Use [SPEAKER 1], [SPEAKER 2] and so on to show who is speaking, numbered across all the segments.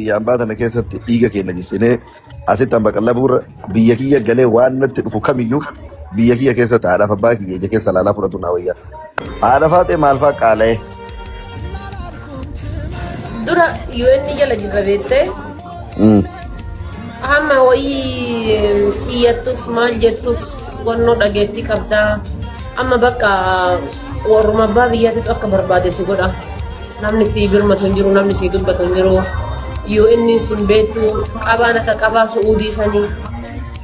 [SPEAKER 1] Biyyaan baatana keessatti dhiiga keenya jissinee asittan baqallaa bu'uura biyya kiyya galee waan natti dhufu kamiyyuu biyya kiyya keessatti haadhaaf abbaa kiyya ija keessa laalaa fudhatu naa wayya. Haadha faatee maal faa qaala'e?
[SPEAKER 2] Dura UN jala jirra beektee hamma wayii iyyattus maal jettus wannoo dhageetti qabdaa amma bakka warruma abbaa biyyaatitu akka barbaade si godha. Namni si birmatu hin jiru, namni si dubbatu hin jiru. UN sin beektu qabaan akka qabaa Suudii sanii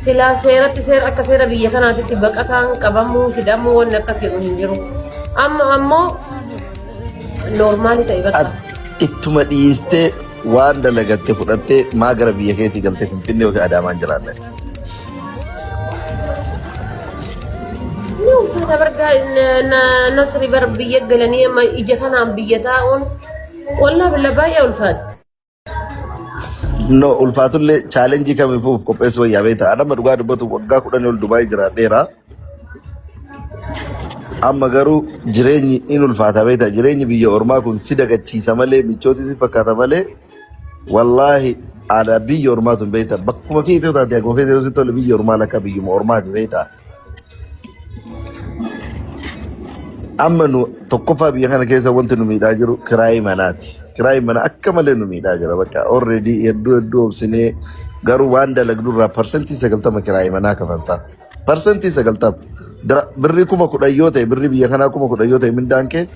[SPEAKER 2] silaa seeratti seera akka seera biyya kanaatitti baqataan qabamuu hidhamuu wanni akkasii hin jiru. Amma ammoo noormaali ta'e bakka.
[SPEAKER 1] Ittuma dhiistee waan dalagatte fudhattee maa gara biyya keetii galtee Finfinnee yookiin Adaamaan jiraanne.
[SPEAKER 2] Uffata bargaa nasri bar biyya galanii amma ija kanaan biyya taa'uun walaa billa baay'ee ulfaatti.
[SPEAKER 1] No ulfaatullee chaalenjii kamiifuuf qopheessu wayyaa beektaa. Adama dhugaa dubbatu waggaa 10 ol Dubaay jiraadheera. Amma garuu jireenyi in ulfaata beektaa. Jireenyi biyya ormaa kun si dagachiisa malee michooti si fakkaata malee wallaahi aadaa biyya ormaa tun beektaa. Bakkuma feetee taatee akkuma feetee si tole biyya ormaa lakka biyyuma ormaati beektaa. Amma nu tokkoffaa biyya kana keessa wanti nu miidhaa jiru kiraayii manaati. Kiraayii mana akka malee nu miidhaa jira bakka already hedduu obsinee garuu waan dalagdurraa parsentii 90 kiraayii manaa kafaltaa. Parsentii 90 birri 10,000 yoo ta'e birri biyya kanaa 10,000 yoo ta'e mindaan kee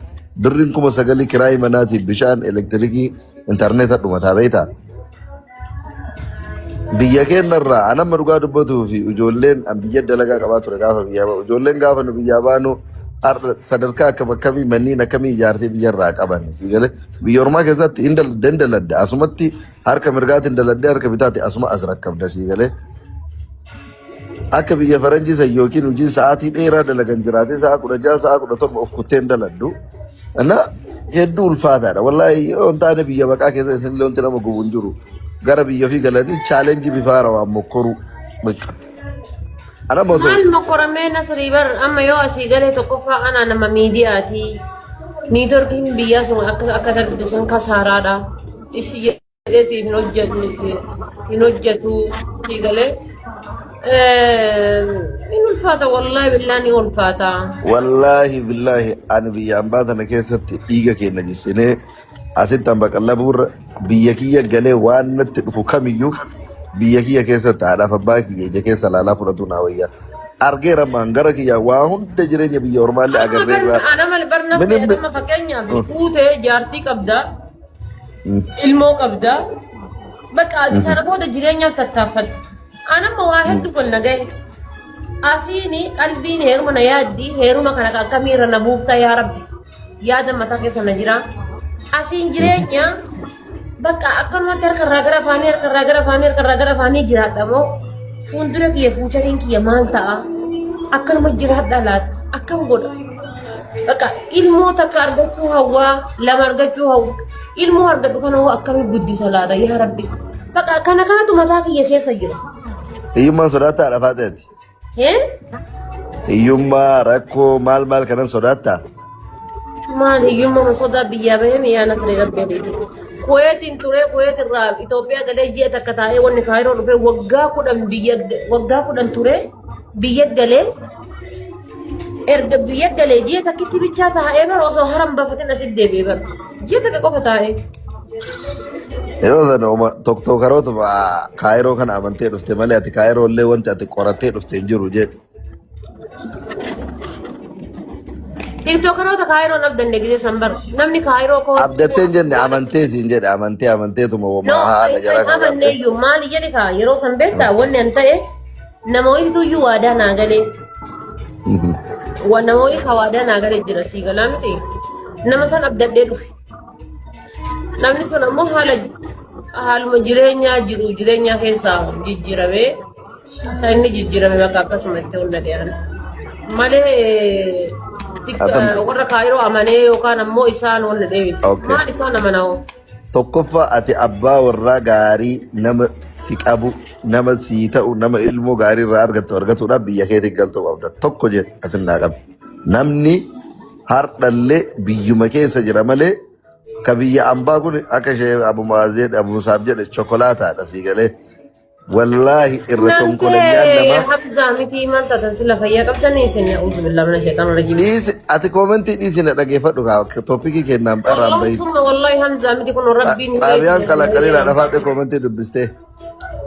[SPEAKER 1] birriin 9,000 kiraayii manaatiif bishaan elektirikii intarneeta dhumataa beektaa. Biyya keenyarraa anamma dhugaa dubbatuu fi ijoolleen biyya dalagaa qabaa ture gaafa biyyaa bahu ijoolleen gaafa nu biyyaa baanu sadarkaa akkam akkamii manneen akkamii ijaartee biyyarraa qaban siigale biyya ormaa keessatti dandaladde asumatti harka mirgaatiin daladde harka bitaatti asuma as rakkabda siigale akka biyya faranjii san yookiin hojiin sa'aatii dheeraa dalagan jiraatee sa'a 16 sa'a 17 of kutteen daladdu ana hedduu ulfaataadha wallaahi yoo taane biyya baqaa keessa isin wanti nama gubu hin jiru gara biyya ofii galanii chaalenjii bifa rawaan mokkoruu bakka. Ana mau
[SPEAKER 2] Mal mokorame nasri bar amma yo asigale tokkoffaa ana nama miidiyaati. Networking biyya sun akka tagdu sun kasaraadha. Ishi jedhee hin hojjetu sigale in ulfaata wallahi billahi ulfaata.
[SPEAKER 1] Wallahi billahi ani biyyaan baatana keessatti dhiiga keenya jissinee asittan baqallaa bu'uura biyya kiyya galee waan natti dhufu kamiyyuu biyya kiyya keessatti haadhaaf abbaa kiyya ija keessa laalaa fudhatu naa wayya. Argeera mangara kiyya waa hunda jireenya biyya ormaallee agarreerra.
[SPEAKER 2] Ana mal barnas jedhama fakkeenyaaf fuutee jaartii qabda ilmoo qabda bakka ati kana booda jireenyaaf tattaaffatte. Anamma waa hedduu wal nagaye. Asiini qalbiin heeruma na yaaddi heeruma kana akkamiirra na buufta yaa rabbi yaada mataa keessa na jira. Asiin jireenya bakka akkanumatti harkarraa gara afaanii jiraadha moo fuuldura kiyya fuuchariin kiyya maal ta'a akkanuma jiraadha laata akkam godha bakka ilmoo takka argachuu hawwaa lama argachuu hawwa ilmoo argadhu kana hoo akkamii guddisa laata yaa rabbi bakka kanatu mataa kiyya keessa jira.
[SPEAKER 1] Hiyyummaan sodaattaa dhafaa ta'eeti. Hiyyummaa rakkoo maal kanan sodaattaa?
[SPEAKER 2] Maal hiyyummaa sodaa biyyaa bahee miyaa na ture rabbeedha. Kuwaitin ture Kuwaitirraa Itoophiyaa galee ji'a takka taa'ee wanni kaayiroo dhufee waggaa 10 ture biyya galee erga biyya galee ji'a takkitti bichaa taa'ee bara osoo haram bafatin asitti deebi'ee bara ji'a takka qofa taa'ee.
[SPEAKER 1] Yoo ta'u tokko karoota kaayiroo kana amantee dhufte malee ati kaayiroo illee wanti ati qorattee dhufte hin jiru jedhu.
[SPEAKER 2] TikTokeroota kaayiroon abdanne gisee sanbar namni kaayiroo koo
[SPEAKER 1] abdatteen jenne amantee siin jedhe amanteetuma womaa haala jara kan
[SPEAKER 2] amanneeyyuu maali jedhe kaa yeroo san beektaa wanni an ta'e namoonni iyyuu waadaa naa galee namoonni ka waadaa naa galee jira sii galaa miti nama san abdadhee dhufe namni sun ammoo haaluma jireenyaa keessaa jijjiiramee inni jijjiirame bakka akkasumatti hunda dheeran malee warra kaayiroo amanee yookaan ammoo isaan wanna deebiti. Maal isaan amanaa?
[SPEAKER 1] Tokkoffaa ati abbaa warraa gaarii nama si qabu nama sii ta'u nama ilmoo gaarii irraa argatuudhaaf biyya keetii galtuu qabda. Tokko jedhe asin naa qabu. Namni hardhallee biyyuma keessa jira malee كبيا أمباكون أكشي أبو مازيد أبو مسابجة الشوكولاتة تسيقله والله الرسم كل الناس
[SPEAKER 2] حفظة متي ما تنسل فيا قبل سنة أعوذ بالله من الشيطان الرجيم
[SPEAKER 1] ديس أتي كومنتي ديس نتاجي فتوكا توبيكي كنا أرام
[SPEAKER 2] والله
[SPEAKER 1] بيت
[SPEAKER 2] ثم والله همزة متي كنا ربي
[SPEAKER 1] أبيان كلا كلنا أنا فاتي كومنتي دبسته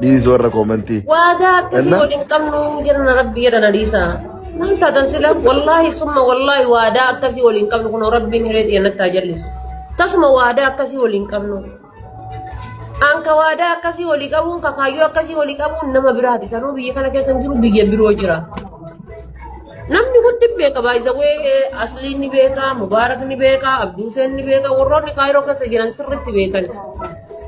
[SPEAKER 1] ديس ورا كومنتي
[SPEAKER 2] وهذا تسي ولين كمنو جرنا ربي جرنا ليسا ما أنت تنسل والله ثم والله وهذا تسي ولين كمنو كنا ربي نريد ينتاجر ليسا تسمى وهذا تسي ولين كمنو Angka wadah akasi wali kamu, kakayu akasi wali kamu, nama berarti sanu biya kana kesan juru biya biru jira. Namni kutti beka baiza we asli ni beka, Mubarak ni beka, Abdul Sen ni beka, warron ni kairo kasa jiran sirritti beka.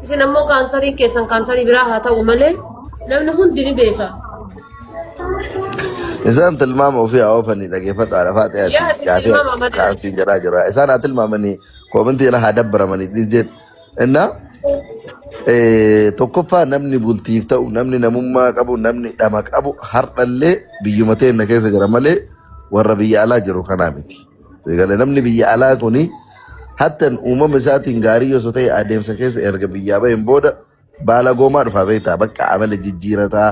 [SPEAKER 2] Isi nammo kansari kesan kansari bira hata umale, namni hundi ni beka.
[SPEAKER 1] إنسان تلمام وفي أوفني لقي فترة عرفات يا كان سيجرا جرا إنسان أتلمامني كومنتي لها دبر مني ديجيت إنه tokkoffaa namni bultiif ta'u namni namummaa qabu namni dhama qabu har'allee biyyumatee na keessa jira malee warra biyya alaa jiru kanaa miti. Namni biyya alaa kuni hattan uumama isaatiin gaarii yoo ta'e adeemsa keessa erga biyyaa baheen booda baala goomaa dhufaa beektaa bakka amala jijjiirataa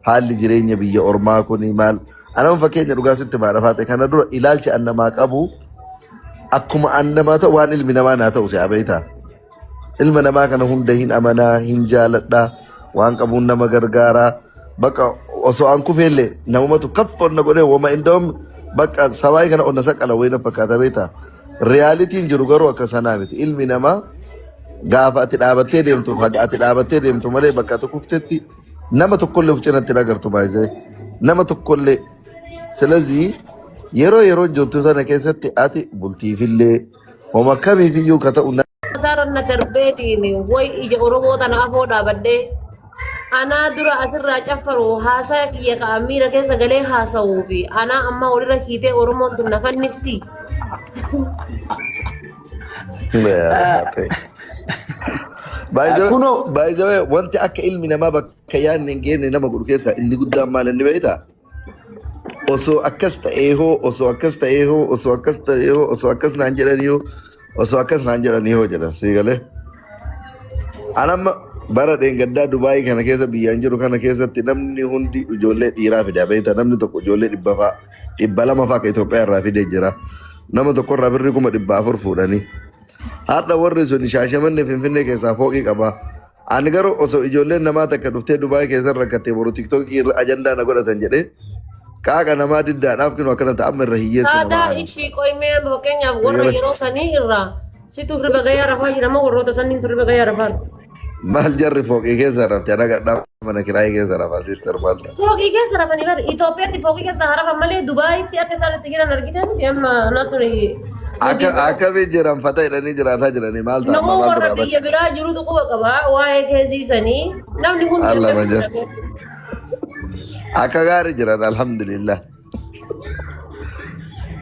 [SPEAKER 1] haalli jireenya biyya ormaa kuni maal anama fakkeenya dhugaa sitti maadhafaa ta'e kana dura ilaalchi annamaa qabu akkuma annamaa ta'u waan ilmi namaa naa ta'u si'a beektaa. Ilma namaa kana hunda hin amanaa hin jaaladha waan qabuun nama gargaaraa bakka osoo an kufeellee namumatu kaf onna godhee wama indoom bakka sawaay kana onna saqqala wayna fakkaata beektaa riyaalitiin jiru garuu akka sanaa miti ilmi namaa gaafa ati dhaabattee deemtu ati dhaabattee deemtu malee bakka ati kuftetti nama tokkollee of cinatti agartu baay'ee nama tokkollee silazii yeroo jirtu sana keessatti ati bultiifillee wama kamiifiyyuu ka ta'u
[SPEAKER 2] Sarana terbetiin way ija oromoo tana afoo dhaabadhee anaa dura asirraa caffaru haasaa kiyya ka amiira keessa galee haasa'uu fi anaa amma walirra kiitee oromoon tun nafan nifti.
[SPEAKER 1] By the way, wanti akka ilmi namaa bakka yaadne hin geenne nama godhu keessaa inni guddaan maal inni beektaa? Osoo akkas ta'eehoo osoo akkas ta'eehoo osoo akkas ta'eehoo osoo akkas naan jedhaniyyuu osoo akkas naan jedhanii hoo jedhan sii galee anamma bara dheengaddaa Dubaayii kana keessa biyyaan jiru kana keessatti namni hundi ijoollee dhiiraa fida beektaa namni tokko ijoollee 200 fa'aa ka Itoophiyaa irraa fidee jira nama tokko irraa birrii 400 fuudhanii haadha warri sun Shaashamannee Finfinnee keessaa fooqii qaba ani garuu osoo ijoolleen namaa takka dhuftee Dubaayii keessa rakkattee boru tiktookii irra ajandaa na godhatan jedhee Kaaga nama diddaadhaaf kinu akkana ta'amma irra hiyyeessu nama.
[SPEAKER 2] Aadaa ishii qoymee fakkeenyaaf warra yeroo sanii irraa situ riba gayyaa rafaa jedhama warroota saniin riba gayyaa rafaa.
[SPEAKER 1] Maal jarri fooqii keessa rafte ana gadhaa mana kiraayii keessa rafaa sister maal dha.
[SPEAKER 2] Fooqii keessa rafanii bara Itoophiyaatti fooqii keessa harafan malee Dubaayitti akka isaan itti jiran argitan amma nasri.
[SPEAKER 1] Akkamiin jiran fata jedhanii jiraataa jiranii maal ta'a
[SPEAKER 2] nama warra biyya biraa jirutu quba qaba waa'ee keessiisanii namni hundi
[SPEAKER 1] akka gaarii jiran alhamdulillah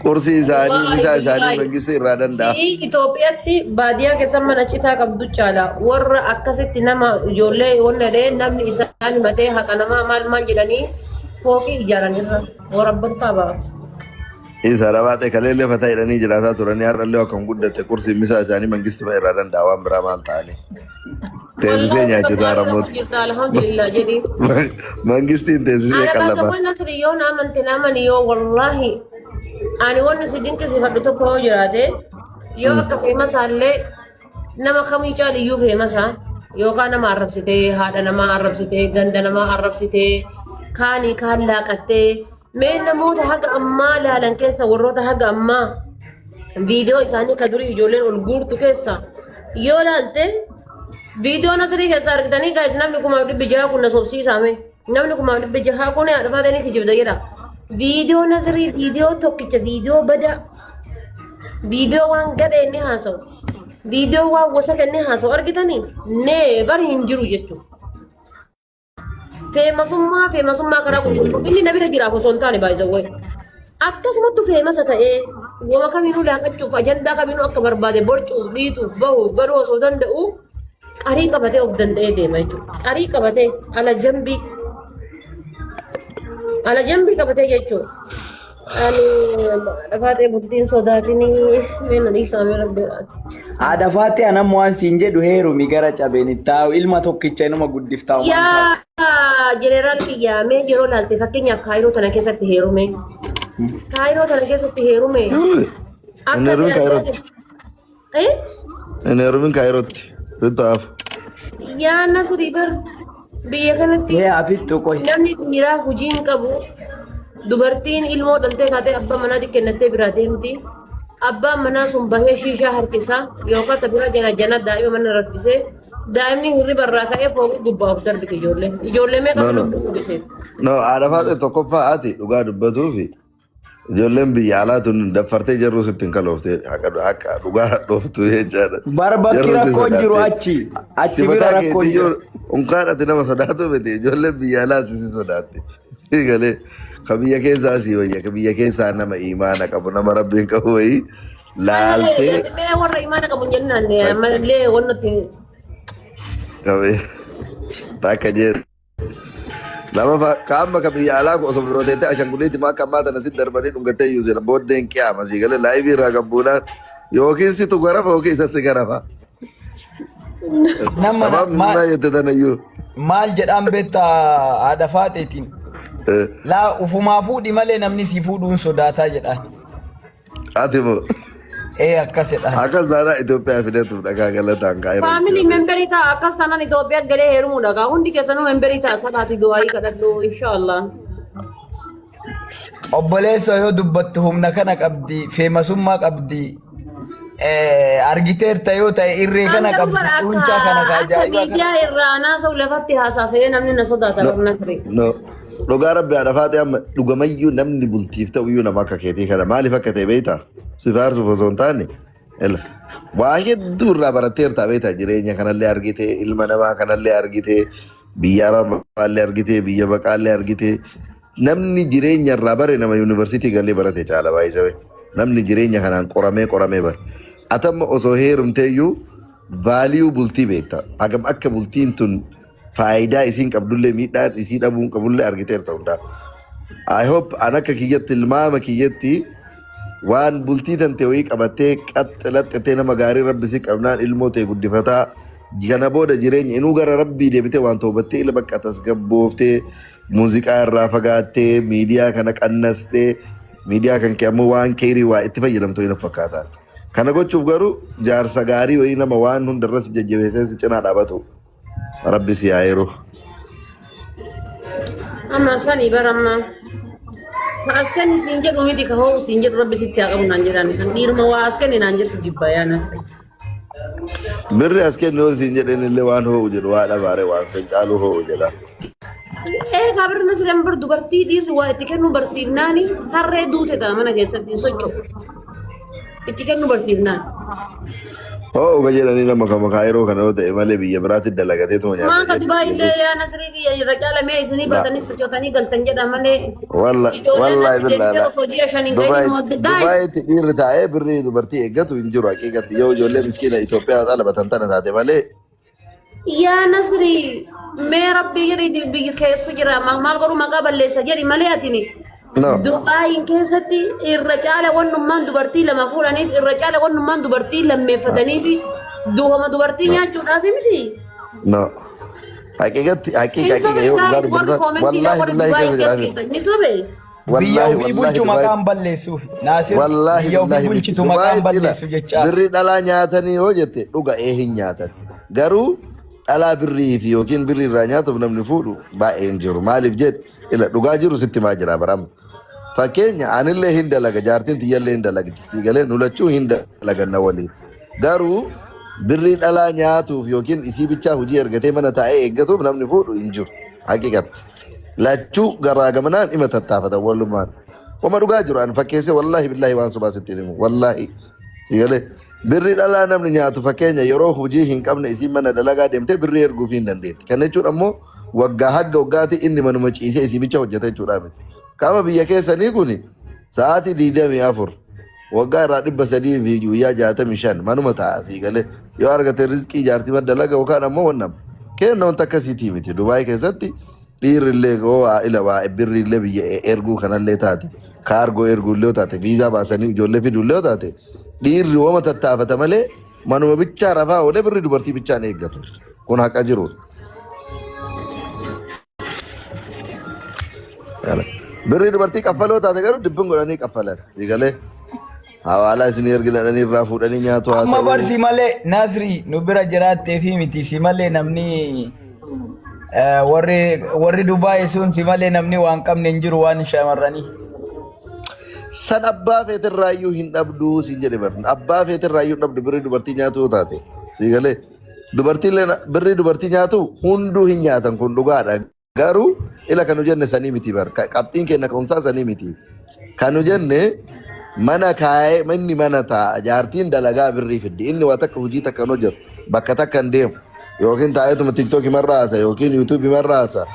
[SPEAKER 1] kursi isaanii misaa isaanii mangistii irraa danda'a.
[SPEAKER 2] Itoophiyaatti baadiyyaa keessa mana citaa qabdu caala warra akkasitti nama ijoollee wannadee namni isaan matee haqa namaa maal jedhanii fooqii ijaaranirra warra abbootaa ba'a.
[SPEAKER 1] Isa rabaate kaleellee fataa jedhanii jiraataa turanii har'allee akkam guddatte kursi misaa isaanii mangistii irraa danda'a waan biraa maal ta'anii. Teessisee nyaachisaa ramooti.
[SPEAKER 2] Alhamdulillah jedhi.
[SPEAKER 1] Mangistiin teessisee qallaba.
[SPEAKER 2] Akka wanna sirrii yoo naamante naamani yoo wallaahi ani wanni si dinqisiifadhu tokko yoo jiraate yoo akka feemasaallee nama kamii caaliyyuu feemasa yookaan nama arrabsitee haadha namaa arrabsitee ganda namaa arrabsitee kaanii kaan laaqattee mee namoota haga ammaa laalan keessa warroota haga ammaa viidiyoo isaanii ka durii ijoolleen ol guurtu keessa yoo laalte viidiyoo nasrii keessa argitanii gaa'is namni 6,000 kun na sobsiisame namni 6,000 kun haadha faatanii kijibda jedha. Video nasri video tokkicha video bada video waan gadhee inni haasawu video waan wasa kennee haasawu argitanii never hin jiru jechuudha. Feemasummaa karaa qulqulluu inni na bira jiraaf osoo hin taane baay'isawwee akkasumattuu feemasa ta'ee wama kamiinuu laaqachuuf ajandaa kamiinuu akka barbaade borcuuf dhiituuf bahuuf garuu osoo danda'u qarii qabatee of danda'ee deema jechuudha. Qarii qabatee ala jambii qabatee jechuudha. أنا دفعت بوتين صداتني من اللي سامي ربيرات.
[SPEAKER 3] Ada faate anam waan siin jedhu heerumi gara cabeen taa'u ilma tokkicha inuma guddiftaa waan taatu.
[SPEAKER 2] يا جنرال كيا مي جرو لالتي فكين يا كايرو تنا كيسة تهيرومي كايرو تنا كيسة تهيرومي
[SPEAKER 1] Neerumin Kairotti.
[SPEAKER 2] إيه
[SPEAKER 1] Neerumin Kairotti. Ritaaf.
[SPEAKER 2] يا ناس ريبر بيكنتي
[SPEAKER 3] Mee afittu qoy.
[SPEAKER 2] namni dhiiraa hojii hin qabu dubartiin ilmoo dhaltee kaatee abbaa manaa kennattee biraa deemti abbaan manaa sun bahee shiishaa harkisaa yookaan tabira jana jana daa'ima mana raffisee daa'imni hirriba irraa ka'ee fooqii gubbaa of darbite ijoollee meeqa
[SPEAKER 1] No, no.
[SPEAKER 2] sun dubbisee
[SPEAKER 1] No, haadha faate tokkoffaa ati dhugaa dubbatuu fi ijoolleen biyya alaa tun daffartee jarruu sitti hin kaloofte akka dhugaa dhooftu jechaadha.
[SPEAKER 3] Barbakki
[SPEAKER 1] Jarruu si
[SPEAKER 3] rakkoon jiru
[SPEAKER 1] sodaatte.
[SPEAKER 3] achi bira
[SPEAKER 1] Sifataa
[SPEAKER 3] rakkoon
[SPEAKER 1] keetii
[SPEAKER 3] jiru.
[SPEAKER 1] yoo unkaan ati nama sodaatu miti ijoolleen biyya alaa si sodaatte. Galee ka biyya keessaa si wayya ka biyya keessaa nama imaana qabu nama rabbiin qabu wayii laaltee
[SPEAKER 2] mee warra imaana qabu hin jennaan ammallee wanti
[SPEAKER 1] qabee takka jeeru. Lama kaama ka biyya alaa osoo birooteetti ashanguliiti maa kan maata na sit darbanii dhungattee iyyuu jedha booddeen qiyaama si galee laayivii irraa qabbuudhaan yookiin situ garafa yookiin isa si garafa.
[SPEAKER 3] Nama
[SPEAKER 1] Abaab minaa jette tanayyuu.
[SPEAKER 3] maal jedhaan beektaa haadha faateetiin. Laa ufumaa fuudhi malee namni si fuudhuun sodaataa jedhaan.
[SPEAKER 1] Ati moo
[SPEAKER 3] Akkasidhaan.
[SPEAKER 1] akkas taanaa Itoophiyaa fideetu dhagaa galataan kaa'ee
[SPEAKER 2] faamilii memberii ta'a akkas taanaan Itoophiyaa galee heerumuu dhagaa hundi keessanuu memberii ta'a salaati du'aayii kadhadhu inshaallah.
[SPEAKER 3] Obboleessa yoo dubbattu humna kana qabdi feemasummaa qabdi argiteerta yoo ta'e irree kana qabdi cuuncaa kana ajaa'ibaa kana.
[SPEAKER 2] miidiyaa irraa naasa'u lafatti haasasee namni na sodaata barna ture.
[SPEAKER 1] No. Dhugaa rabbi haadha faatee amma dhugamayyuu namni bultiif ta'uyyuu nama akka keetii kana maaliif akka ta'e beektaa? Si faarsuuf osoo hin taane waa hedduu irraa baratteertaa beektaa jireenya kanallee argite ilma namaa kanallee argite biyya arabaallee argite biyya baqaallee argite namni jireenya irraa bare nama yuunivarsiitii galee barate caala baay'isee namni jireenya kanaan qoramee bare atamma osoo heerumteeyyuu vaaliyuu bultii beektaa hagam akka bultiin tun faayidaa isiin qabdullee miidhaan isii dhabuun qabullee argiteerta hundaa. I hope an akka kiyyatti ilmaama kiyyatti waan bultii tante wayii qabattee qaxxalaxxatee nama gaarii rabbi si qabnaan ilmoo ta'e guddifataa kana booda jireenya inuu gara rabbii deebitee waan toobattee ila bakka tasgabbooftee muuziqaa irraa fagaattee miidiyaa kana qannastee miidiyaa kan kee ammoo waan keerii waa itti fayyadamtu hin fakkaata. Kana gochuuf garuu jaarsa gaarii wayii nama waan hundarras jajjabeessee si cinaa dhaabatu. Rabbi si haa eeru.
[SPEAKER 2] Amma sanii baramma. Askan siin jedhu miti ka hoo siin jedhu rabbi sitti haa qabu naan jedhan kan dhiiruma waa askan naan jettu jibbayaa nas.
[SPEAKER 1] Birri as kennu yoo siin jedhan illee waan ho'u jedhu waa dhabaare waan san caalu ho'u jedha.
[SPEAKER 2] Kabir nas lambar dubartii dhiirri waa itti kennu barsiifnaani harree duute ta'a mana keessatti hin socho'u. Itti kennu barsiifnaan.
[SPEAKER 1] Ho'u ka jedhanii nama kama yeroo kana yoo ta'e malee biyya biraatti dalagatee too
[SPEAKER 2] Maa ka
[SPEAKER 1] nyaata.
[SPEAKER 2] Dubaay illee yaa Nasrii kiyya irra caalamee isinii baatanii sochootanii galtan jedha malee.
[SPEAKER 1] Wallahi billahi.
[SPEAKER 2] osoo ji'a shaniin gahinuu
[SPEAKER 1] Dubaayitti dhiirri taa'ee birri dubartii eeggatu hin jiru haqiiqatti yoo ijoollee miskiina Itoophiyaa dhalabatan tana taate malee.
[SPEAKER 2] Yaa Nasrii mee rabbii jedhi biyya keessa jira maal godhu maqaa balleessa jedhi malee atini.
[SPEAKER 1] No.
[SPEAKER 2] Dubaayin keessatti irra caala wannummaan dubartii lama fuudhaniif irra caala wannummaan dubartii lammeeffataniif duhoma dubartii nyaachuudhaaf miti.
[SPEAKER 1] No. Haqiiqa yoo dhugaa dubbatan wallahi billahi keessa jiraaf.
[SPEAKER 2] Ni sobe.
[SPEAKER 3] Biyya ofii bulchu maqaan balleessuuf. Naasir biyya ofii bulchitu maqaan balleessu jechaa.
[SPEAKER 1] Birri dhalaa nyaatanii yoo jette dhuga hin nyaatan. Garuu dhalaa birrii fi yookiin birrii irraa nyaatuuf namni fuudhu baay'een jiru. Maaliif jedhu ila dhugaa jiru sitti maa jira barama. Fakkeenya anillee hin dalaga jaartiin tiyyallee hin dalagdi si galee nulachuu hin dalaganna waliin. Garuu birrii dhalaa nyaatuuf yookiin isii bichaa hojii ergatee mana taa'ee eeggatuuf namni fuudhu hin jiru. Haqiiqatti. Lachuu garaa gamanaan ima tattaafatan wallumaan. Wama dhugaa jiru an fakkeessee wallahi billahi waan sobaa sitti himu wallahi si galee. Birri dhalaa namni nyaatu fakkeenya yeroo hojii hin qabne isii mana dalagaa deemtee birrii erguuf hin dandeetti. Kana jechuun ammoo waggaa hagga waggaatti inni manuma ciisee isii bicha hojjeta jechuudha miti. Qaama biyya keessanii kuni sa'aatii 24 waggaa irraa 300 fi guyyaa 65 manuma ta'a si galee yoo argate rizqii jaartii madda laga yookaan ammoo wannam kenna wanta akkasiitii miti Dubaay keessatti dhiirrillee oo ila waa birrillee biyya erguu kanallee taate kaargoo erguullee taate viizaa baasanii ijoollee fiduullee taate dhiirri wooma tattaafata malee manuma bichaa rafaa oolee birri dubartii bichaan eeggatu kun haqa jiru. Birri dubartii kaffaloo taate garuu dibbin godhanii kaffalan sigalee hawaalaa isin erginadhanii irraa fuudhanii nyaatu haa ta'u.
[SPEAKER 3] Amma barsi malee Nasri nu bira jiraattee fi miti si malee namni warri Dubaay sun si malee namni waan qabne hin jiru waan shamarranii.
[SPEAKER 1] San abbaa feetirraayyuu hin dhabduu siin jedhe barna abbaa feetirraayyuu hin dhabdu birri dubartii nyaatu taate sigalee birri dubartii nyaatu hunduu hin nyaatan kun dhugaadha garuu ila kanu jenne sanii miti bar qabxiin kenna ka'umsaa sanii miti kanu jenne mana kaa'ee manni mana taa'a jaartiin dalagaa birrii fiddi inni waa takka hojii takka hin hojjetu bakka takka hin deemu yookiin taa'eetuma tiktookii marraasa yookiin yuutuubii marraasa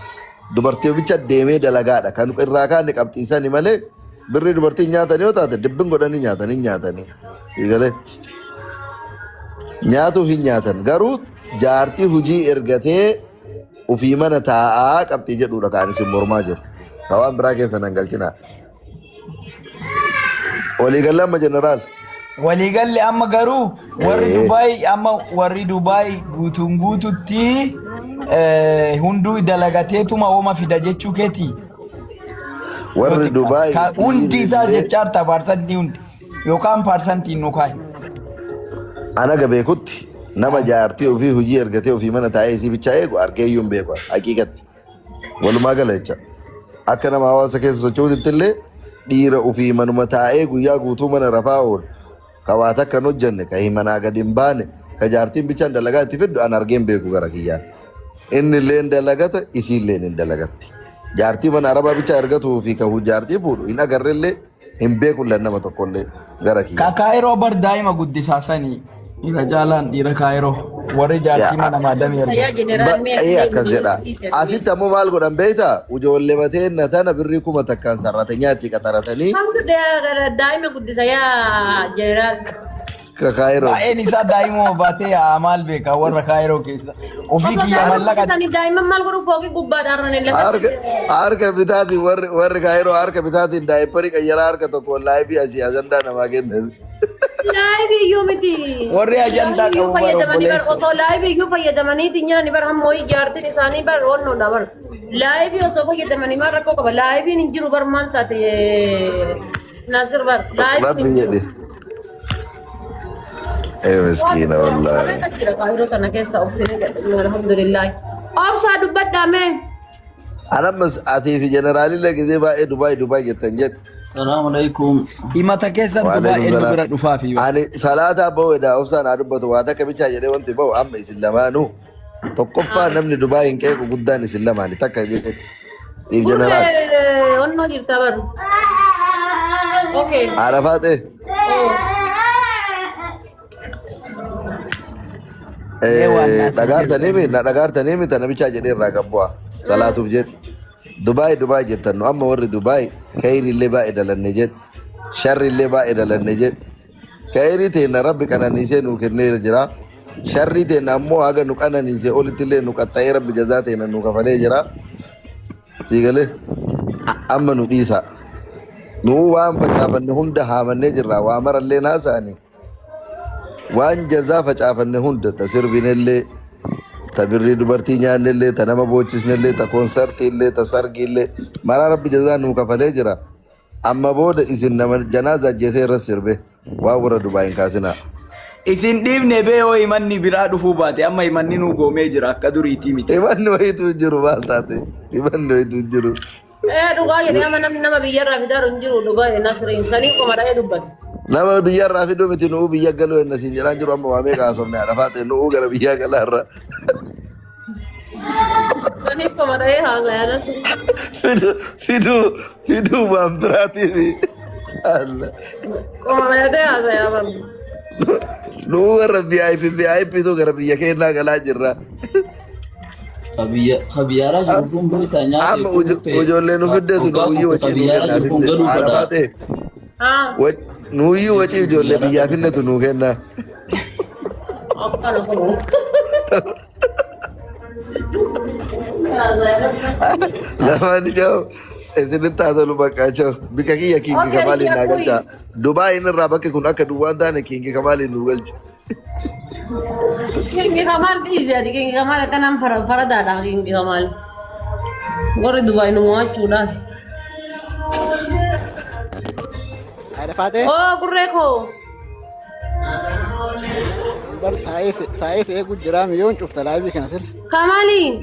[SPEAKER 1] dubartii bicha deemee dalagaadha kan irraa kaanne qabxiisani malee birri dubartii nyaatanii yoo taate dibbin godhanii nyaatanii sigalee nyaatu hin nyaatan garuu jaartii hojii ergatee ufii mana taa'aa qabxii jedhuudha kan isin mormaa jiru hawaan biraa keessa nan galchinaa. Waliigalle amma jeneraal.
[SPEAKER 3] Waliigalle amma garuu warri Dubaay guutuun guututti hunduu dalagateetuma ooma fida jechuu keeti.
[SPEAKER 1] Warri Dubaay
[SPEAKER 3] hundi isaa jechaarta paarsantii hundi yookaan paarsantiin nu kaayi.
[SPEAKER 1] Ana gabeekutti nama jaartii ofii hojii ergatee ofii mana taa'ee isii bichaa eegu argeeyyuu hin beeku haqiiqatti. Walumaa gala jecha akka nama hawaasa keessa socho'uutti illee dhiira ofii manuma taa'ee guyyaa guutuu mana rafaa oolu ka waa takka hin hojjenne ka himanaa gadi hin baane ka jaartiin bichaan dalagaa itti fiddu an argeen beeku gara kiyyaan inni illee hin dalagata isii illee hin dalagatti jaartii mana arabaa bichaa ergatuu fi ka jaartii fuudhu hin agarre illee hin beeku nama tokko illee gara kiyyaan.
[SPEAKER 3] Ka Kaayiroo bar daa'ima guddisaasanii dhiira jaalaan dhiira Kaayiroo warri jaartii mana maadamii
[SPEAKER 1] akkas jedha asitti ammoo maal godhan beektaa ijoollee mateen tana birrii kuma takkaan sarratanii itti qaxaratanii
[SPEAKER 2] daa'ima guddisa yaa jeneraal.
[SPEAKER 1] Ka Kaayiroo.
[SPEAKER 3] Baay'een isaa daa'ima baatee yaa maal beeka warra Kaayiroo keessa ofii kiyya mallaqa.
[SPEAKER 2] Daa'ima maal godhu fooqii gubbaadhaan lafa.
[SPEAKER 1] Harka bitaatiin warri Kaayiroo harka bitaatiin daa'imman qayyaraa harka tokko laayifii asii ajandaa namaa kennan.
[SPEAKER 2] Laayibii iyyuu miti.
[SPEAKER 3] Warri ajandaa qabu
[SPEAKER 2] fayyadamanii bar osoo laayibii iyyuu fayyadamanii jiranii bar hammoo jaartiin isaanii bar wannoodha bar. Laayibii osoo fayyadamanii maal rakkoo qaba laayibiin hin jiru bar maal taate Nasir bar laayibiin hin jiru.
[SPEAKER 1] Miskiina wallaahi.
[SPEAKER 2] Kaayiroo kana keessa obsinee alhamdulillah. Obsaa dubbadhaame.
[SPEAKER 1] Anammas atii fi jeneraalillee gizee baay'ee Dubaay jettan jedhe.
[SPEAKER 3] Salaamu alaikum. Himata keessa Dubaay inni bira dhufaa fi.
[SPEAKER 1] Ani salaataa ba'uudha obsaan haa dubbatu waa takka bichaa jedhee wanti ba'u amma isin lamaanuu tokkoffaa namni Dubaay hin qeequ guddaan isin lamaani takka jedhe. Siif jeneraal.
[SPEAKER 2] Onnoo jirta baru. Okay.
[SPEAKER 1] Arafaatee. Dhagaartanii miti tana bichaa jedhee irraa qabbu'a. Salaatuuf jedhe Dubaay jettan nu amma warri Dubaay kayrii illee baay'ee dalanne jedhe sharri illee baay'ee dalanne jedhe kayrii teenna rabbi qananiisee nu kennee jira sharri teenna ammoo haga nu qananiisee olitti illee nu qaxxa'ee rabbi jazaa teenna nu kafalee jira siigalee amma nu dhiisa nu waan facaafanne hunda haamannee jirra waa marallee naasaanii waan jazaa facaafanne hunda tasirbiinellee ta birrii dubartii nyaannellee ta nama boochisnellee ta koonsartiillee ta sargiillee maraa rabbi jazaa nuu kafalee jira amma booda isin nama janaaza ajjeesee irra sirbe waa warra Dubaay hin kaasinaa.
[SPEAKER 3] Isin dhiifne beeyoo himanni biraa dhufuu baate amma himanni nuu goomee jira akka duriitii miti.
[SPEAKER 1] Himanni wayitu jiru maal taate himanni wayitu jiru.
[SPEAKER 2] Dhugaa jedhee amma nama biyyarraa fidaaru hin jiru dhugaa Nasriin sanii qoma dha'ee dubbate.
[SPEAKER 1] Nama biyyarraa fiduu miti nu'uu biyya galuu hin nasiin jedhaan jiru amma waamee kaasofne haadha faate nu'uu gara biyyaa galaarra.
[SPEAKER 2] Sanii qoma dha'ee haasa'aa Nasriin.
[SPEAKER 1] Fiduu waan biraatiifi.
[SPEAKER 2] Qoma dha'ee haasa'aa baru.
[SPEAKER 1] Nu'uu warra VIP tu gara biyya keenyaa galaa jirra.
[SPEAKER 3] Xabiyaara jiru kun beektaa nyaata.
[SPEAKER 1] Amma ijoollee nu fiddeetu nuuyyuu wacii nu kennaa haadha faate. Nuuyyuu wacii ijoollee biyyaa fidnetu nuu kennaa. Lamaan ijoo isinitti haasa'u bakka ijoo bika kiyya Kingi Kamaaliin naa galcha. Dubaayin irraa bakki kun akka duwwaan taane Kingi Kamaaliin nu galcha.
[SPEAKER 2] Kingi Kamal dhiisee ati Kingi Kamal akkanaan faradaadha Kingi Kamal. Warri Dubaay nu mo'achuudhaaf.
[SPEAKER 4] Ada Fateh.
[SPEAKER 2] Oh gurree koo.
[SPEAKER 4] Bar saya eegu jira miliyoon cufta laabii kana sir.
[SPEAKER 2] Kamaliin.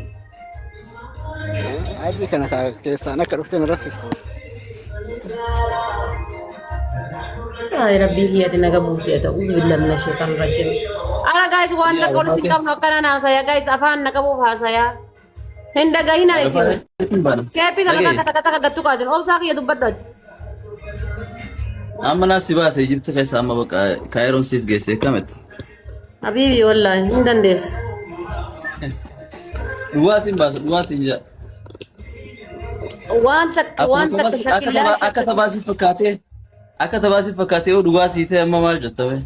[SPEAKER 4] Laabii kana keessaan akka dhuftee na raffistu.
[SPEAKER 2] Ay rabbii hiyyati naga buusee ta'u bismillah mina sheetan rajim. Ara guys waan takka walitti qabnu akkana haasaya guys afaan naqabuuf haasaya. Hin dhagahina isin. Keepii kana takka gattu kaasin obsaa kiyya dubbadhu ati.
[SPEAKER 5] Amma naasi baase Egypt keessa amma bakka Kaayiroon siif geesse kametti.
[SPEAKER 2] Habibi wallahi hin dandeessa.
[SPEAKER 5] Duwwaasin baasa duwwaasin jaa.
[SPEAKER 2] Waan takka shakkillaa
[SPEAKER 5] akka tabaasi fakkaatee oo duwwaasii ta'e amma maal jettame?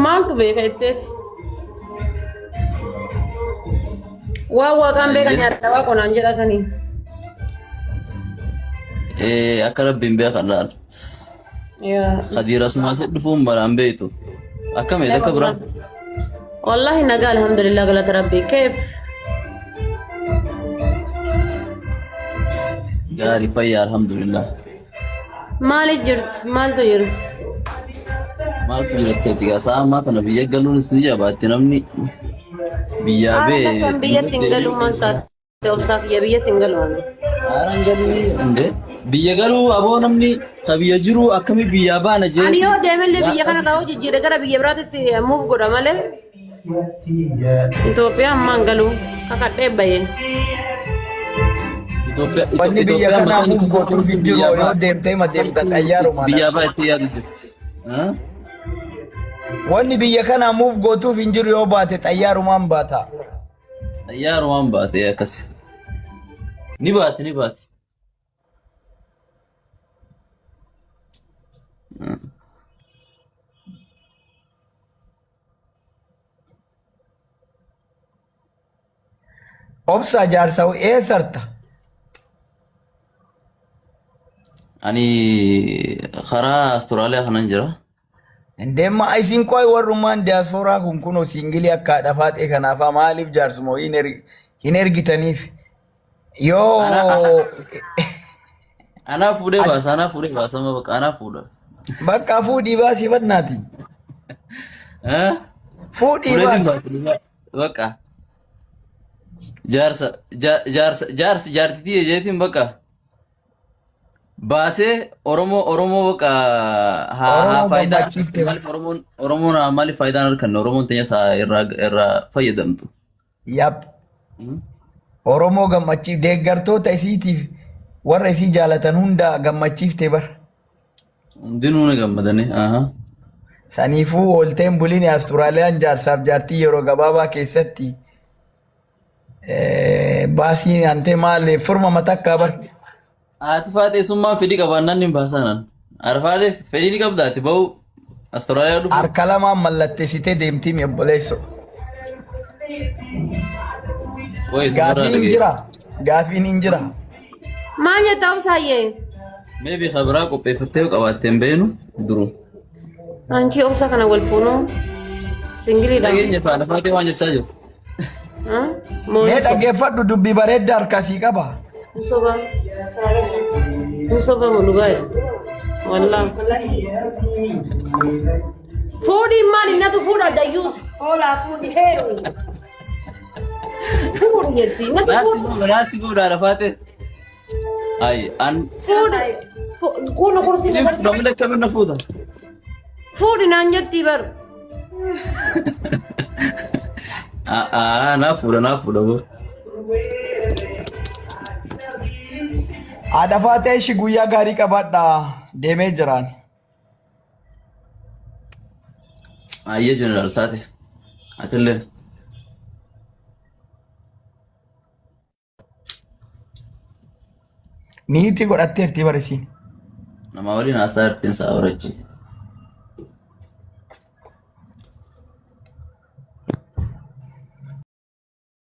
[SPEAKER 2] Maaltu beeka itteeti? Waan waaqaan beeka nyaata waa qonaan jedha sanii.
[SPEAKER 5] Akka rabbiin beekan laal. Khadiiras maasii dhufuun maraan beeytu. Akkami akka biraan?
[SPEAKER 2] Wallahi nagaa alhamdulillah galata rabbii keef.
[SPEAKER 5] Gaarii fayyaa alhamdulillah.
[SPEAKER 2] Maali jirtu? Maaltu jiru?
[SPEAKER 5] Maaltu jiratteetti gaasaa ammaa kana biyya galuunis ni jabaatti namni biyyaa bee.
[SPEAKER 2] Kan biyyatti hin galu maal taate obsaaf yaa biyyatti hin galu.
[SPEAKER 5] Haaraan galii indee biyya galuu aboo namni ka biyya jiru akkamii biyyaa baana jee.
[SPEAKER 2] Ani yoo deemellee biyya kana kaa'uu jijjiire gara biyya biraatti muuf godha malee. Itoophiyaa ammaan galu kakadhee bahee.
[SPEAKER 3] Wanni biyya kanaa muuf gootuuf hin jiru yoo deemtee deemta xayyaaruma.
[SPEAKER 5] Biyyaa baay'ee yaadu jirti.
[SPEAKER 3] Wanni biyya kanaa muuf gootuuf hin jiru yoo baate xayyaarumaan baata.
[SPEAKER 5] Xayyaarumaan baate akkasi. Ni baati ni baati.
[SPEAKER 3] Obsa jaarsawu eessarta?
[SPEAKER 5] Ani karaa Asturaaliyaa kanan jira.
[SPEAKER 3] Ndeema isin koy warrumaan diaspora kun kuno singili akka dhafaate kanaaf maaliif jaarsumoo hin ergitaniif yoo
[SPEAKER 5] Ana fuudhee baasa amma bakka ana fuudha.
[SPEAKER 3] bakka fuudhii baasii bannaati. Fuudhii baasii.
[SPEAKER 5] Bakka jaartitii jeetiin bakka baasee Oromoo bakka haa faayidaa Oromoon maaliif faayidaan harkanne Oromoon teenya isaa irraa fayyadamtu.
[SPEAKER 3] Yap. Oromoo gammachiif deeggartoota isiitiif warra isii jaalatan hunda gammachiiftee bar.
[SPEAKER 5] Hundinuu ni gammadani.
[SPEAKER 3] Saniifuu oolteen buliin Aasturaaliyaan jaarsaaf jaartii yeroo gabaabaa keessatti baasii hantee maal furma matakkaa bar.
[SPEAKER 5] Ati faateessummaan fedhii qabaannaan ni baasaanan. Arfaadee fedhii ni qabdaati ba'u Asturaaliyaa dhufu.
[SPEAKER 3] Harka lamaan mallatteessitee deemtii mi obboleesso. Gaafiin hin jira. Gaafiin hin jira.
[SPEAKER 2] Maal jetta obsaayyee?
[SPEAKER 5] Meebii sabiraa qopheeffattee qabaatteen beenu duru.
[SPEAKER 2] Anchi obsa kana wal fuunuu singiliidha.
[SPEAKER 5] Dhageenya faana faatee waan jechaa jiru.
[SPEAKER 3] Mee dhaggeeffadhu dubbii bareeddaa harkasii qaba.
[SPEAKER 2] Musoba mulugaaya. Wallah. Fuudhi maali natu fuudha dayyuus. Hoolaa fuudhi heeru. Fuudhi jetti.
[SPEAKER 5] Naasi fuudha arafaate. Ay an.
[SPEAKER 2] Fuudhi. Kuno kursi
[SPEAKER 5] Si namni kamii na fuudha.
[SPEAKER 2] Fuudhi naan jetti bar.
[SPEAKER 5] Naa fuudha boo.
[SPEAKER 3] Haadha faatee ishii guyyaa gaarii qabaadhaa deemee jiraan.
[SPEAKER 5] Ayyee jeneraal taate atillee.
[SPEAKER 3] Niitii godhatteerti barisiin.
[SPEAKER 5] Nama waliin haasaa irratti hin saawarachi.